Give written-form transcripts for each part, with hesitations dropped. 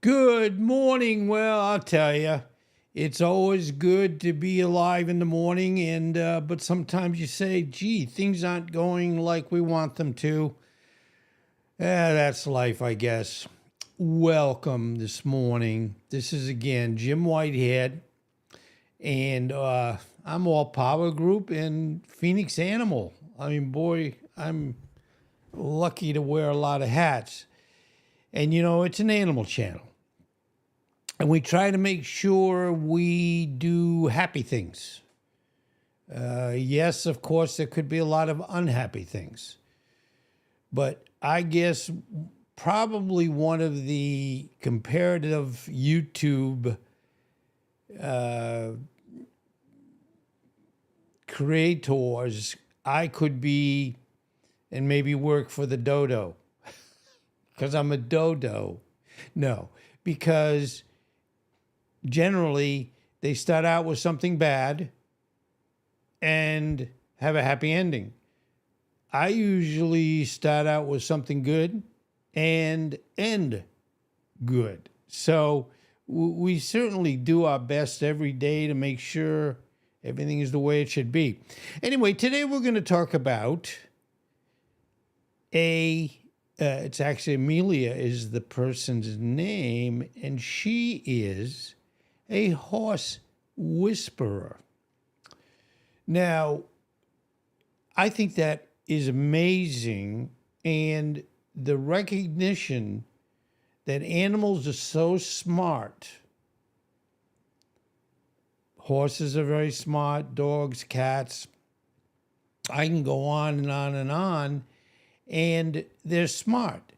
Good morning. Well, I'll tell you, it's always good to be alive in the morning, and but sometimes you say, "Gee, things aren't going like we want them to." That's life, I guess. Welcome this morning. This is again Jim Whitehead, and I'm all Power Group and Phoenix Animal. I mean, boy, I'm lucky to wear a lot of hats. And it's an animal channel. And we try to make sure we do happy things. Yes, of course, there could be a lot of unhappy things. But I guess probably one of the comparative YouTube creators, I could be and maybe work for the dodo because I'm a dodo. No, because generally they start out with something bad and have a happy ending. I usually start out with something good and end good. So we certainly do our best every day to make sure everything is the way it should be. Anyway, today we're going to talk about it's actually Amelia is the person's name, and she is a horse whisperer. Now, I think that is amazing, and the recognition that animals are so smart. Horses are very smart, dogs, cats. I can go on and on and on, and they're smart,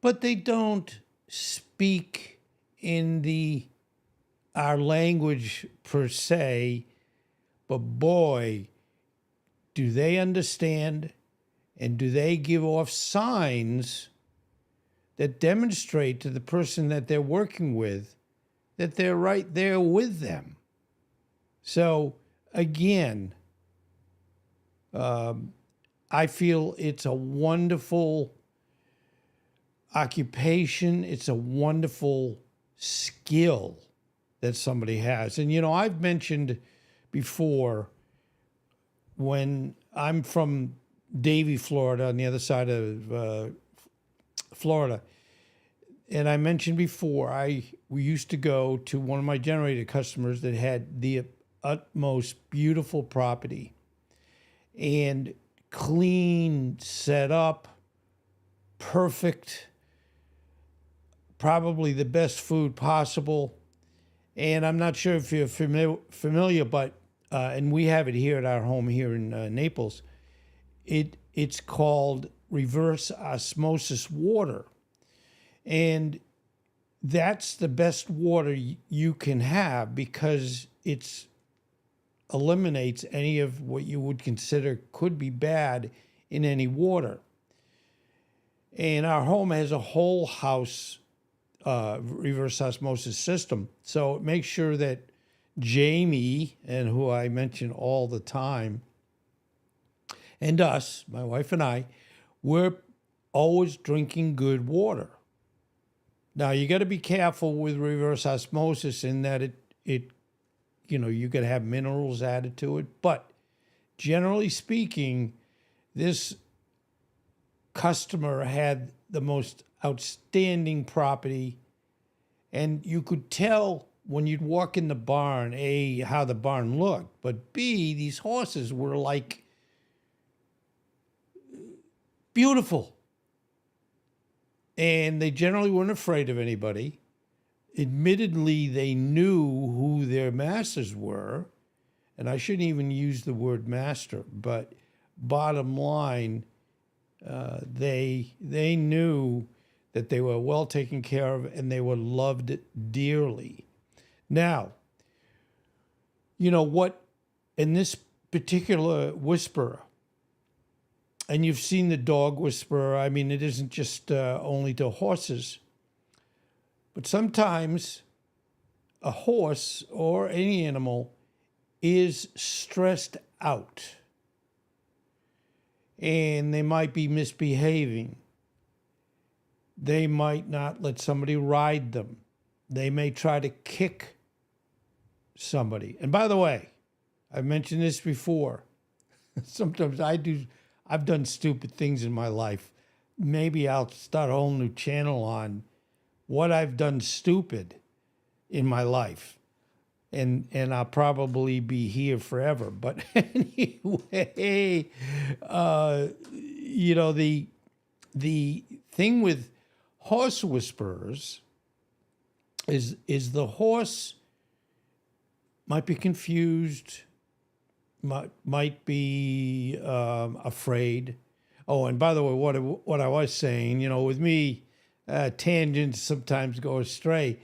but they don't speak in our language per se, but boy, do they understand, and do they give off signs that demonstrate to the person that they're working with that they're right there with them. So again, I feel it's a wonderful occupation. It's a wonderful skill that somebody has. And, I've mentioned before when I'm from Davie, Florida, on the other side of Florida. And I mentioned before, we used to go to one of my generator customers that had the utmost beautiful property and clean, set up, perfect, probably the best food possible. And I'm not sure if you're familiar, but and we have it here at our home here in Naples. It's called reverse osmosis water, and that's the best water you can have because it eliminates any of what you would consider could be bad in any water. And our home has a whole house reverse osmosis system. So make sure that Jamie, and who I mention all the time, and us, my wife and I, we're always drinking good water. Now, you got to be careful with reverse osmosis in that it you could have minerals added to it. But generally speaking, this customer had the most outstanding property, and you could tell when you'd walk in the barn, A, how the barn looked, but B, these horses were like beautiful. And they generally weren't afraid of anybody. Admittedly, they knew who their masters were, and I shouldn't even use the word master, but bottom line, they knew that they were well taken care of and they were loved dearly. Now, what in this particular whisperer, and you've seen the dog whisperer, I mean, it isn't just only to horses, but sometimes a horse or any animal is stressed out and they might be misbehaving. They might not let somebody ride them. they may try to kick somebody. And by the way, I've mentioned this before. Sometimes I've done stupid things in my life. Maybe I'll start a whole new channel on what I've done stupid in my life. And I'll probably be here forever. But anyway, the thing with horse whisperers is the horse might be confused, might be afraid. Oh, and by the way, what I was saying, with me, tangents sometimes go astray.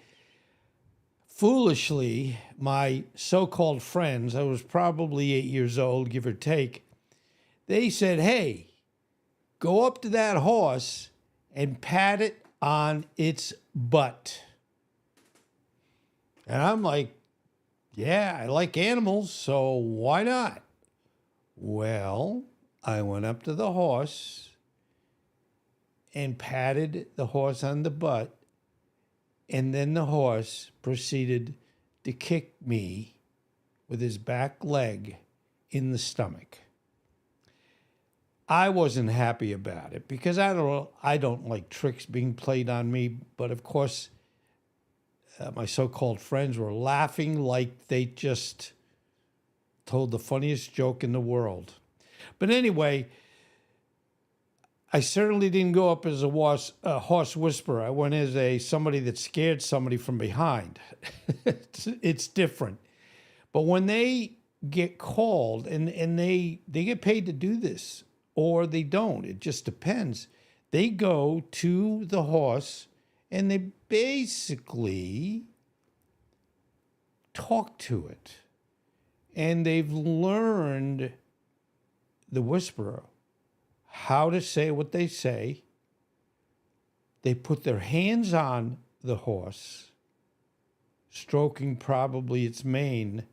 Foolishly, my so-called friends, I was probably 8 years old, give or take, they said, hey, go up to that horse and pat it on its butt. And I'm like, yeah, I like animals, so why not? Well, I went up to the horse and patted the horse on the butt, and then the horse proceeded to kick me with his back leg in the stomach. I wasn't happy about it because I don't like tricks being played on me, but of course, my so-called friends were laughing like they just told the funniest joke in the world. But anyway, I certainly didn't go up as a horse whisperer. I went as somebody that scared somebody from behind. It's different. But when they get called and they get paid to do this, or they don't, it just depends. They go to the horse and they basically talk to it. And they've learned, the whisperer, how to say what they say. They put their hands on the horse, stroking probably its mane.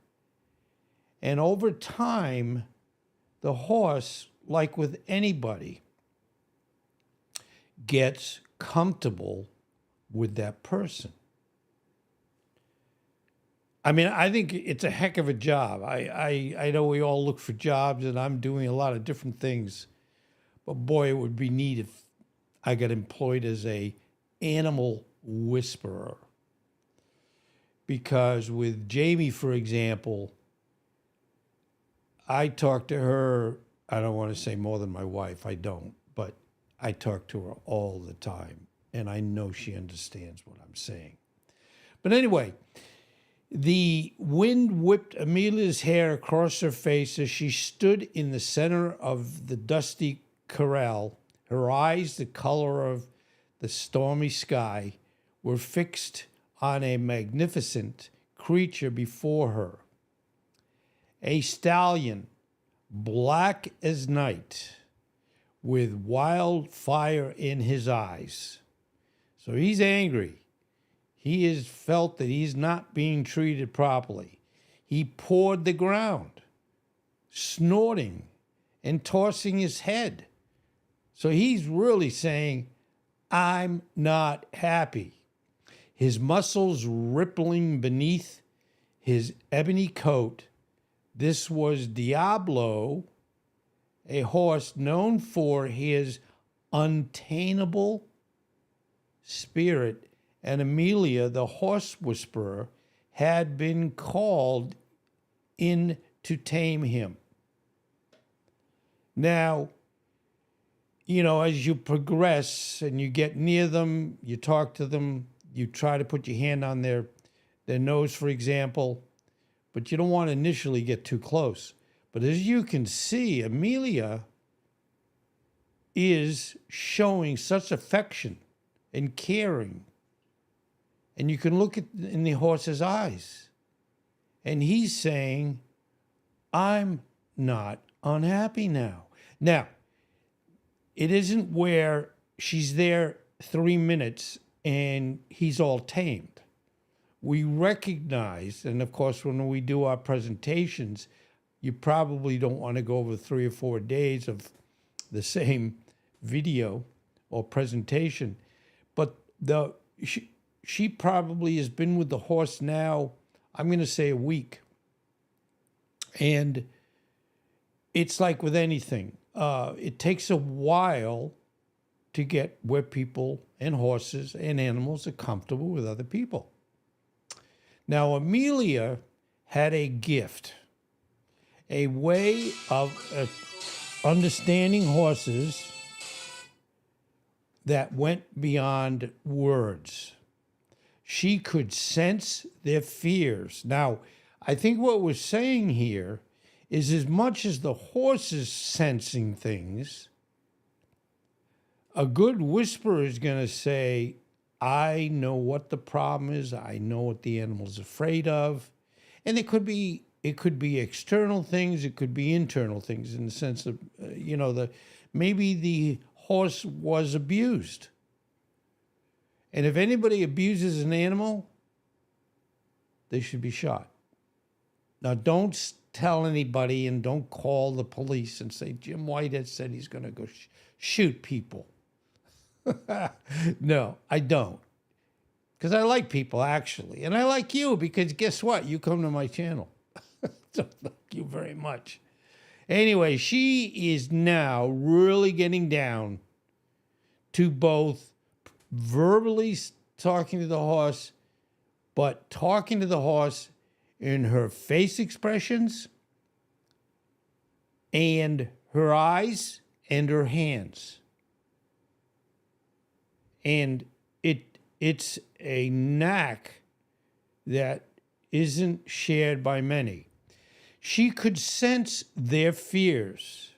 And over time, the horse, like with anybody, gets comfortable with that person. I mean, I think it's a heck of a job. I know we all look for jobs, and I'm doing a lot of different things. But boy, it would be neat if I got employed as a animal whisperer. Because with Jamie, for example, I talk to her, I don't want to say more than my wife, I don't, but I talk to her all the time, and I know she understands what I'm saying. But anyway, the wind whipped Amelia's hair across her face as she stood in the center of the dusty corral. Her eyes, the color of the stormy sky, were fixed on a magnificent creature before her. A stallion, black as night, with wildfire in his eyes. So he's angry. He has felt that he's not being treated properly. He pawed the ground, snorting and tossing his head. So he's really saying, I'm not happy. His muscles rippling beneath his ebony coat. This was Diablo, a horse known for his untamable spirit, and Amelia, the horse whisperer, had been called in to tame him. Now, as you progress and you get near them, you talk to them, you try to put your hand on their nose, for example, but you don't want to initially get too close. But as you can see, Amelia is showing such affection and caring. And you can look in the horse's eyes. And he's saying, I'm not unhappy now. Now, it isn't where she's there 3 minutes and he's all tamed. We recognize, and of course, when we do our presentations, you probably don't want to go over 3 or 4 days of the same video or presentation. But she probably has been with the horse now, I'm going to say a week. And it's like with anything, it takes a while to get where people and horses and animals are comfortable with other people. Now, Amelia had a gift, a way of understanding horses that went beyond words. She could sense their fears. Now, I think what we're saying here is as much as the horse is sensing things, a good whisperer is going to say, I know what the problem is. I know what the animal's afraid of. And it could be external things. It could be internal things in the sense of, maybe the horse was abused. And if anybody abuses an animal, they should be shot. Now, don't tell anybody and don't call the police and say, Jim Whitehead said he's going to go shoot people. No, I don't. Because I like people, actually. And I like you because guess what? You come to my channel. So thank you very much. Anyway, she is now really getting down to both verbally talking to the horse, but talking to the horse in her face expressions and her eyes and her hands. And it's a knack that isn't shared by many. She could sense their fears,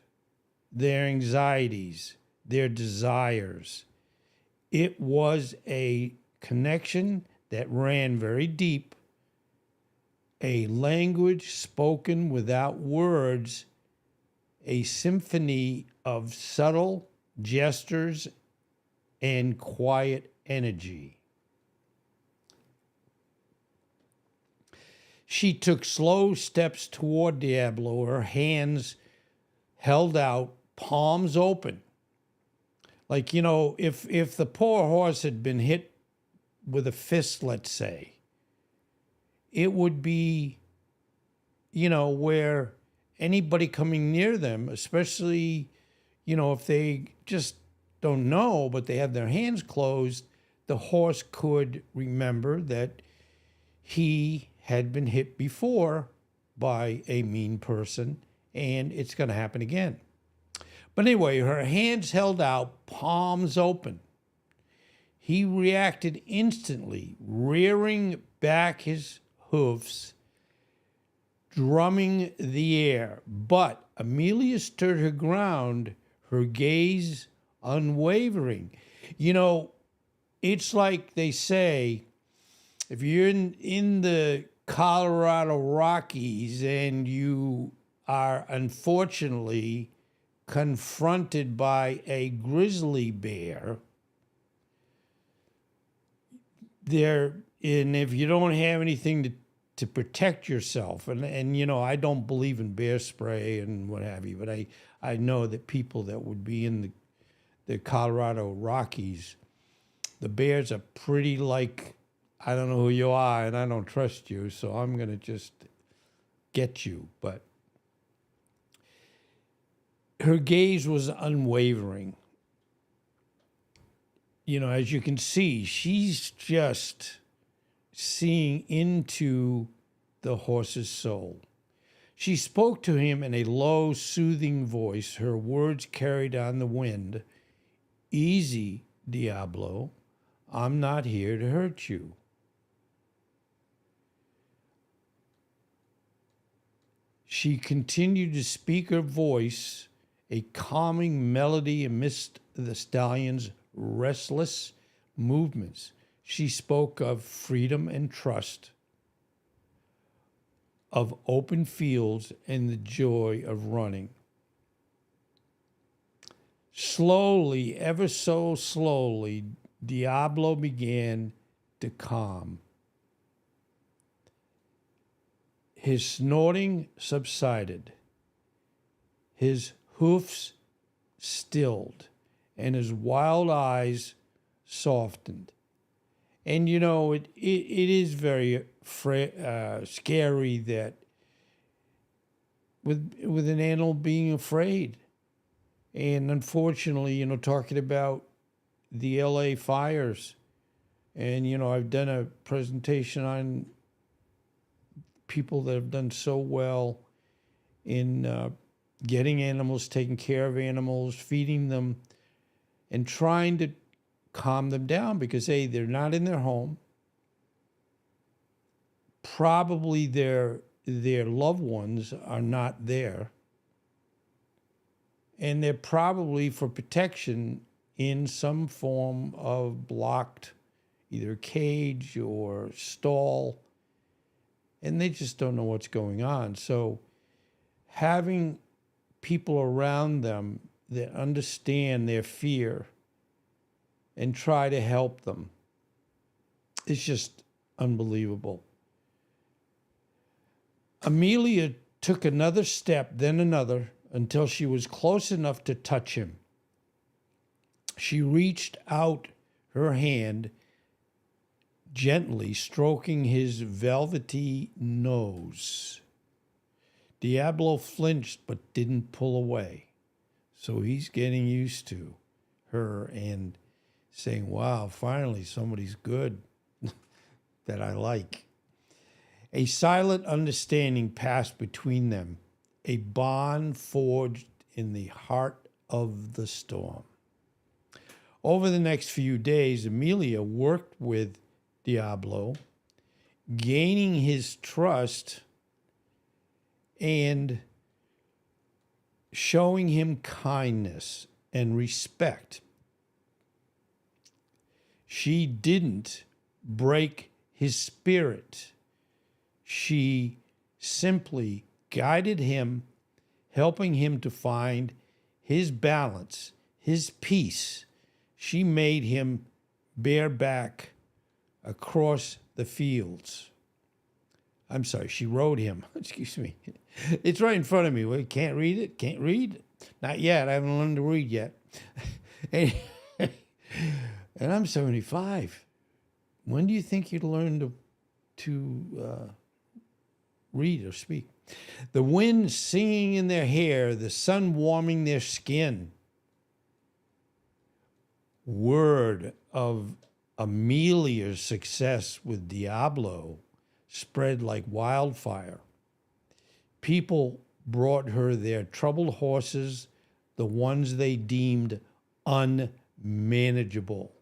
their anxieties, their desires. It was a connection that ran very deep, a language spoken without words, a symphony of subtle gestures and quiet energy. She took slow steps toward Diablo, her hands held out, palms open. Like, if the poor horse had been hit with a fist, let's say, it would be, where anybody coming near them, especially, if they just don't know, but they have their hands closed, the horse could remember that he had been hit before by a mean person, and it's going to happen again. But anyway, her hands held out, palms open. He reacted instantly, rearing back his hoofs, drumming the air. But Amelia stood her ground, her gaze unwavering. It's like they say, if you're in the Colorado Rockies and you are unfortunately confronted by a grizzly bear, and if you don't have anything to protect yourself, and I don't believe in bear spray and what have you, but I know that people that would be in the Colorado Rockies, the bears are pretty like, I don't know who you are and I don't trust you, so I'm going to just get you. But her gaze was unwavering. As you can see, she's just seeing into the horse's soul. She spoke to him in a low, soothing voice. Her words carried on the wind. Easy, Diablo. I'm not here to hurt you. She continued to speak, her voice a calming melody amidst the stallion's restless movements. She spoke of freedom and trust, of open fields and the joy of running. Slowly, ever so slowly, Diablo began to calm. His snorting subsided. His hoofs stilled, and his wild eyes softened. And it is very scary that with an animal being afraid. And unfortunately, talking about the LA fires, and I've done a presentation on people that have done so well in getting animals, taking care of animals, feeding them, and trying to calm them down because, hey, they're not in their home. Probably their loved ones are not there. And they're probably for protection in some form of blocked either cage or stall. And they just don't know what's going on. So having people around them that understand their fear and try to help them is just unbelievable. Amelia took another step, then another, until she was close enough to touch him. She reached out her hand, gently stroking his velvety nose. Diablo flinched but didn't pull away. So he's getting used to her and saying, wow, finally somebody's good that I like. A silent understanding passed between them, a bond forged in the heart of the storm. Over the next few days, Amelia worked with Diablo, gaining his trust and showing him kindness and respect. She didn't break his spirit. She simply guided him, helping him to find his balance, his peace. She made him bareback across the fields. I'm sorry, she rode him. Excuse me. It's right in front of me. Well, can't read it? Can't read? Not yet. I haven't learned to read yet. And I'm 75. When do you think you'd learn to read or speak? The wind singing in their hair, the sun warming their skin. Word of Amelia's success with Diablo spread like wildfire. People brought her their troubled horses, the ones they deemed unmanageable,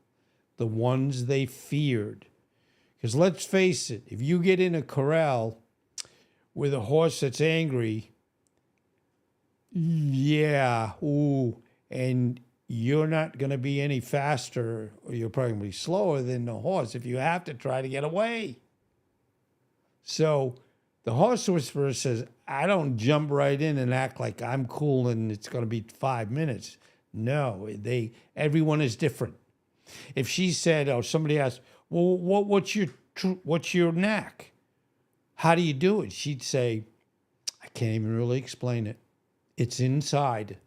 the ones they feared. Because let's face it, if you get in a corral with a horse that's angry, yeah, and you're not going to be any faster, or you're probably going to be slower than the horse if you have to try to get away. So the horse whisperer says, I don't jump right in and act like I'm cool and it's going to be 5 minutes. No, everyone is different. If she said, or somebody asked, well, what's your knack? How do you do it? She'd say, I can't even really explain it. It's inside.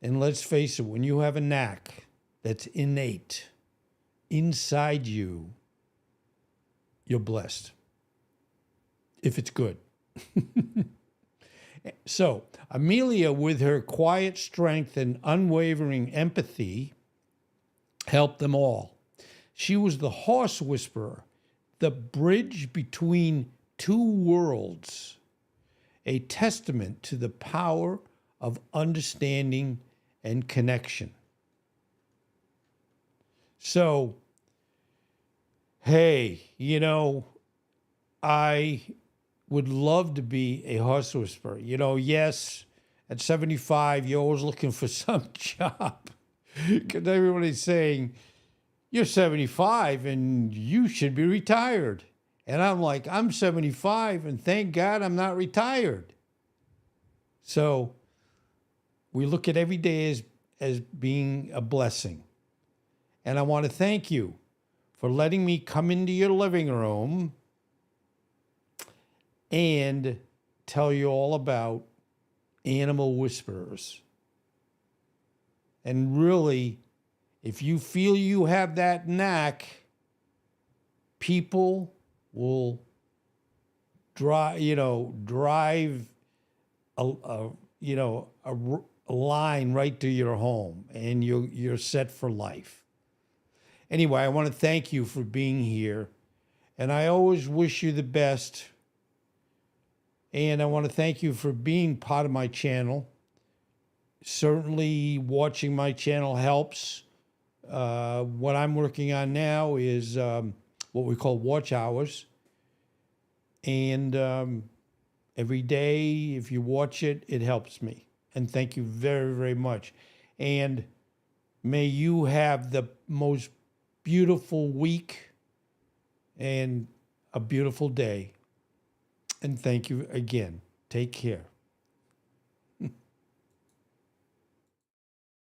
And let's face it, when you have a knack that's innate inside you, you're blessed. If it's good. So, Amelia, with her quiet strength and unwavering empathy, helped them all. She was the horse whisperer, the bridge between two worlds, a testament to the power of understanding and connection. So, hey, I would love to be a horse whisperer. Yes, at 75, you're always looking for some job. Because everybody's saying, you're 75 and you should be retired. And I'm like, I'm 75 and thank God I'm not retired. So we look at every day as being a blessing. And I want to thank you for letting me come into your living room and tell you all about animal whisperers. And really, If you feel you have that knack, people will drive a line right to your home, and you're set for life. Anyway, I want to thank you for being here, and I always wish you the best. And I want to thank you for being part of my channel. Certainly, watching my channel helps. What I'm working on now is what we call watch hours. And every day, if you watch it, it helps me. And thank you very, very much. And may you have the most beautiful week and a beautiful day. And thank you again. Take care.